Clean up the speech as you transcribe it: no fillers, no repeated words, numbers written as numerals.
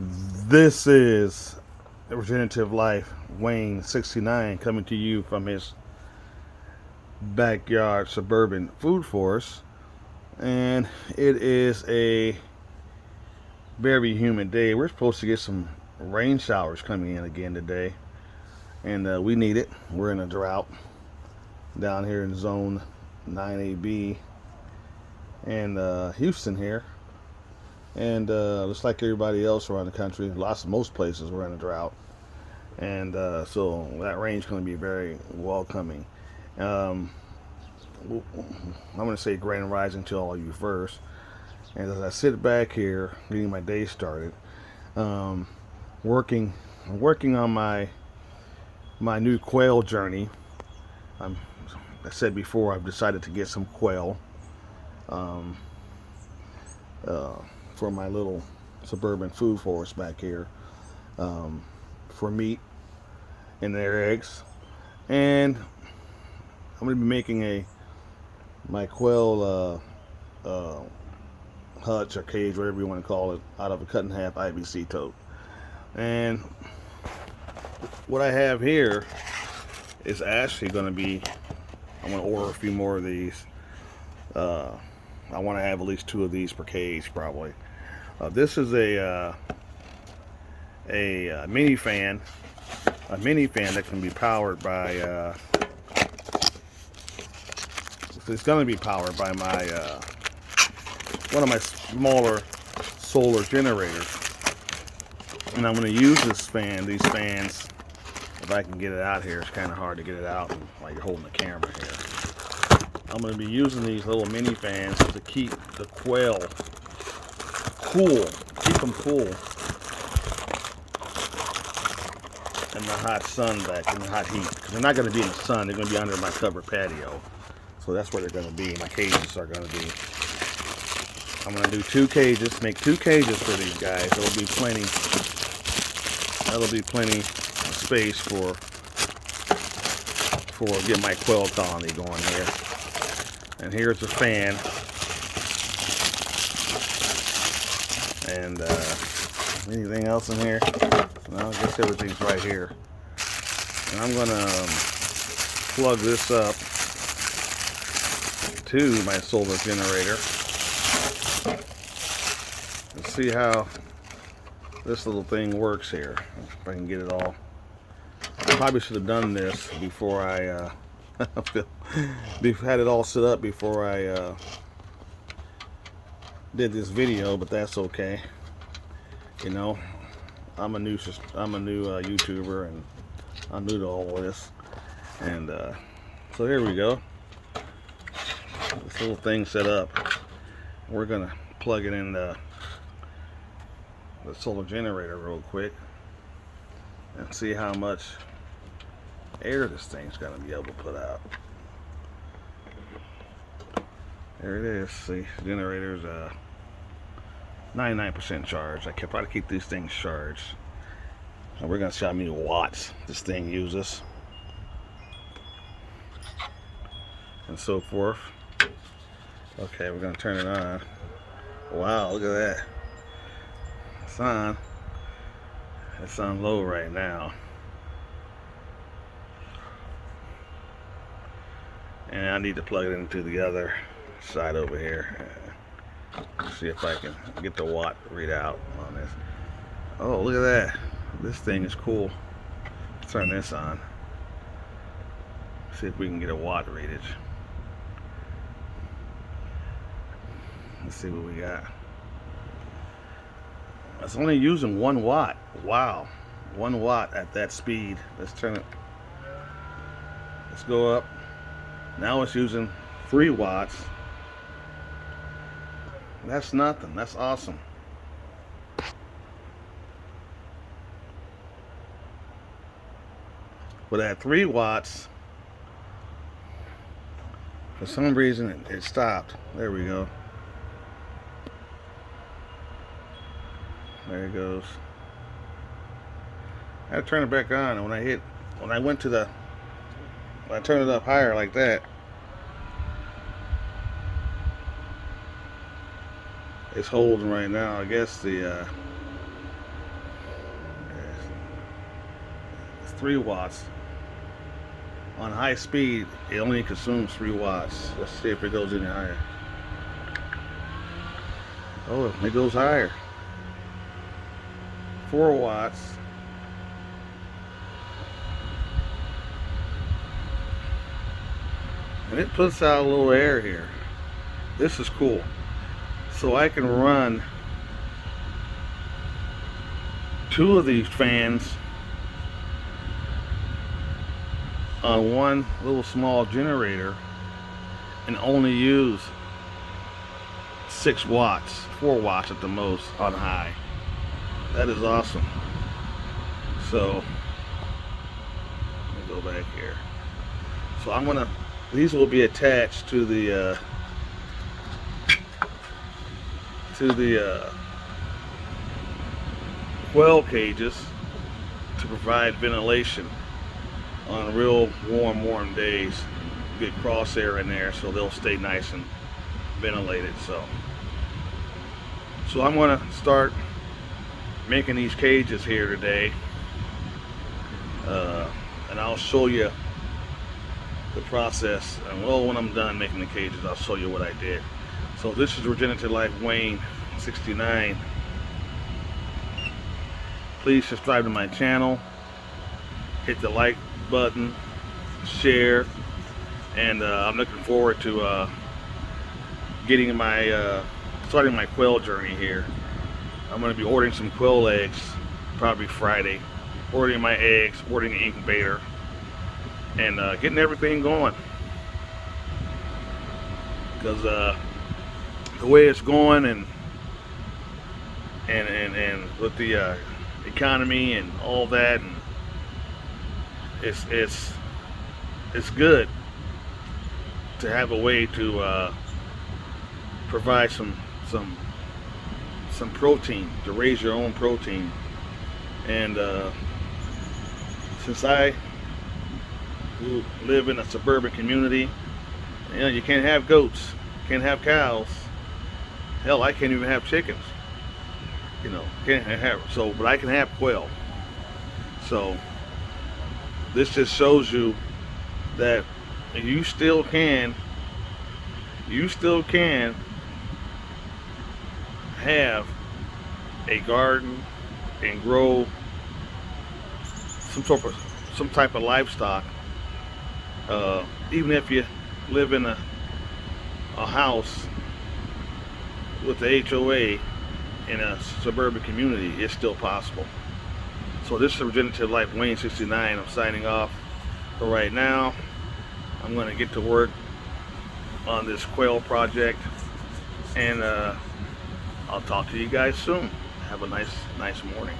This is Regenerative Life Wayne 69 coming to you from his backyard suburban food forest. And it is a very humid day. We're supposed to get some rain showers coming in again today. And we need it. We're in a drought down here in zone 9AB and Houston here. And just like everybody else around the country, most places we're in a drought. And so that rain's going to be very welcoming. Um, I'm going to say grand rising to all of you first. And as I sit back here, getting my day started, um, working, working on my new quail journey. I'm, I said before, I've decided to get some quail um, uh, for my little suburban food forest back here um, for meat and their eggs. And I'm going to be making my quail hutch or cage, whatever you want to call it, out of a cut in half IBC tote. And what I have here is actually going to be, I'm going to order a few more of these. I want to have at least 2 of these per cage probably. This is a mini fan, that can be powered by. It's going to be powered by my one of my smaller solar generators, and I'm going to use these fans. If I can get it out here, it's kind of hard to get it out while you're holding the camera here. I'm going to be using these little mini fans to keep the quail cool, keep them cool in the hot sun back, in the hot heat. Because they're not going to be in the sun, they're going to be under my covered patio. So that's where they're going to be, my cages are going to be. I'm going to do 2 cages, make 2 cages for these guys. That'll be plenty of space for get my quail colony going here. And here's the fan. And anything else in here? No, I guess everything's right here. And I'm gonna plug this up to my solar generator and see how this little thing works here. If I can get it all. I probably should have done this before I had it all set up before I did this video, but that's okay. You know, I'm a new YouTuber, and I'm new to all of this. And so here we go. This little thing set up. We're gonna plug it in the solar generator real quick and see how much air this thing's gonna be able to put out. There it is. See, the generator's 99% charged. I can probably keep these things charged. And we're gonna see how many watts this thing uses, and so forth. Okay, we're gonna turn it on. Wow, look at that. It's on. It's on low right now. And I need to plug it into the other side over here. See if I can get the watt readout on this. Oh, look at that. This thing is cool. Let's turn this on. See if we can get a watt readage. Let's see what we got. It's only using 1 watt. Wow. 1 watt at that speed. Let's turn it. Let's go up. Now it's using 3 watts. That's nothing. That's awesome. But at 3 watts, for some reason it stopped. There we go. There it goes. I had to turn it back on, and when I turn it up higher like that, it's holding right now. I guess the 3 watts. On high speed, it only consumes 3 watts. Let's see if it goes any higher. Oh, it goes higher. 4 watts. And it puts out a little air here. This is cool. So I can run 2 of these fans on one little small generator and only use 6 watts, 4 watts at the most on high. That is awesome. So let me go back here. So I'm gonna, these will be attached to the quail cages to provide ventilation on real warm days. Get crosshair in there so they'll stay nice and ventilated. So I'm gonna start making these cages here today, and I'll show you the process. And well, when I'm done making the cages, I'll show you what I did. So this is Regenerative Life Wayne 69. Please subscribe to my channel, hit the like button, share, and I'm looking forward to getting my starting my quail journey here. I'm going to be ordering some quail eggs probably Friday, ordering my eggs, ordering the incubator, and getting everything going, because the way it's going and with the economy and all that, and it's good to have a way to provide some protein, to raise your own protein. And since I live in a suburban community, you know, you can't have goats, can't have cows, hell, I can't even have chickens, you know, can't have, so, but I can have quail. So this just shows you that you still can have a garden and grow some type of livestock, even if you live in a house with the HOA in a suburban community. It's still possible. So this is Regenerative Life Wayne 69. I'm signing off for right now. I'm going to get to work on this quail project, and I'll talk to you guys soon. Have a nice morning.